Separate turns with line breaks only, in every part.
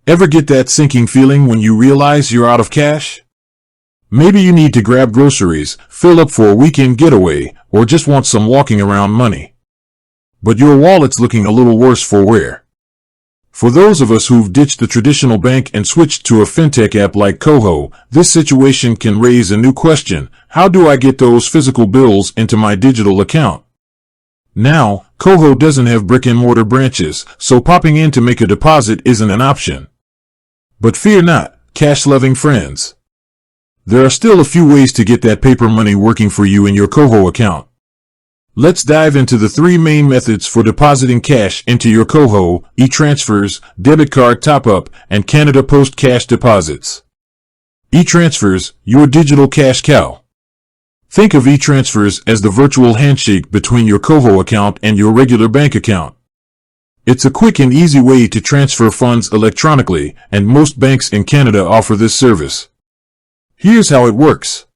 Ever get that sinking feeling when you realize you're out of cash? Maybe you need to grab groceries, fill up for a weekend getaway, or just want some walking around money. But your wallet's looking a little worse for wear. For those of us who've ditched the traditional bank and switched to a fintech app like KOHO, this situation can raise a new question. How do I get those physical bills into my digital account? Now, KOHO doesn't have brick-and-mortar branches, so popping in to make a deposit isn't an option. But fear not, cash-loving friends. There are still a few ways to get that paper money working for you in your KOHO account. Let's dive into the three main methods for depositing cash into your KOHO: e-transfers, debit card top-up, and Canada Post cash deposits. E-transfers, your digital cash cow. Think of e-transfers as the virtual handshake between your KOHO account and your regular bank account. It's a quick and easy way to transfer funds electronically, and most banks in Canada offer this service. Here's how it works.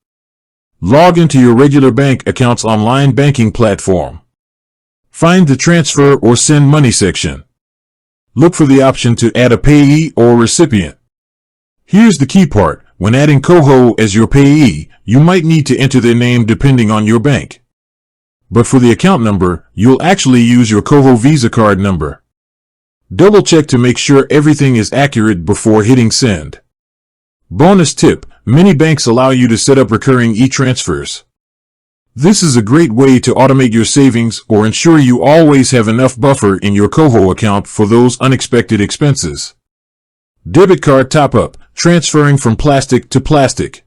Log into your regular bank account's online banking platform. Find the Transfer or Send Money section. Look for the option to add a payee or recipient. Here's the key part. When adding KOHO as your payee, you might need to enter their name depending on your bank. But for the account number, you'll actually use your KOHO Visa card number. Double check to make sure everything is accurate before hitting send. Bonus tip: many banks allow you to set up recurring e-transfers. This is a great way to automate your savings or ensure you always have enough buffer in your KOHO account for those unexpected expenses. Debit card top-up, transferring from plastic to plastic.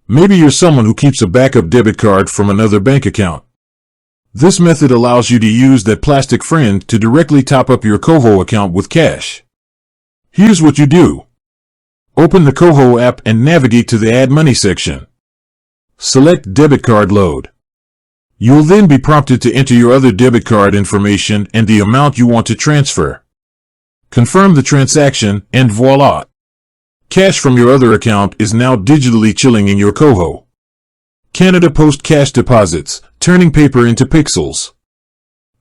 Maybe you're someone who keeps a backup debit card from another bank account. This method allows you to use that plastic friend to directly top up your KOHO account with cash. Here's what you do. Open the KOHO app and navigate to the Add Money section. Select Debit Card Load. You'll then be prompted to enter your other debit card information and the amount you want to transfer. Confirm the transaction, and voila! Cash from your other account is now digitally chilling in your KOHO. Canada Post cash deposits, turning paper into pixels.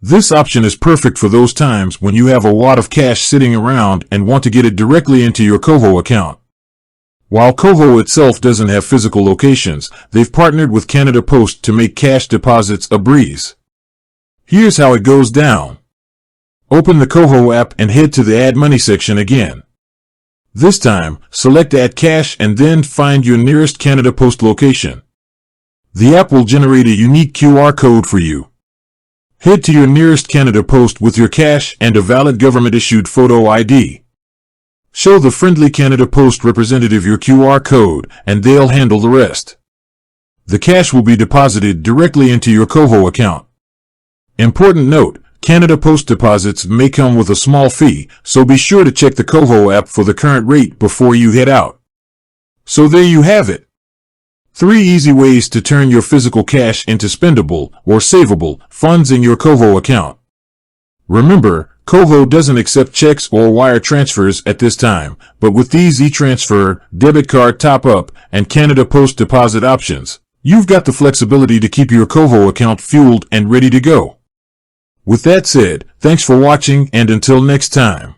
This option is perfect for those times when you have a wad of cash sitting around and want to get it directly into your KOHO account. While KOHO itself doesn't have physical locations, they've partnered with Canada Post to make cash deposits a breeze. Here's how it goes down. Open the KOHO app and head to the Add Money section again. This time, select Add Cash and then find your nearest Canada Post location. The app will generate a unique QR code for you. Head to your nearest Canada Post with your cash and a valid government-issued photo ID. Show the friendly Canada Post representative your QR code, and they'll handle the rest. The cash will be deposited directly into your KOHO account. Important note: Canada Post deposits may come with a small fee, so be sure to check the KOHO app for the current rate before you head out. So there you have it. 3 easy ways to turn your physical cash into spendable or savable funds in your KOHO account. Remember, KOHO doesn't accept checks or wire transfers at this time, but with these e-transfer, debit card top-up, and Canada Post deposit options, you've got the flexibility to keep your KOHO account fueled and ready to go. With that said, thanks for watching, and until next time.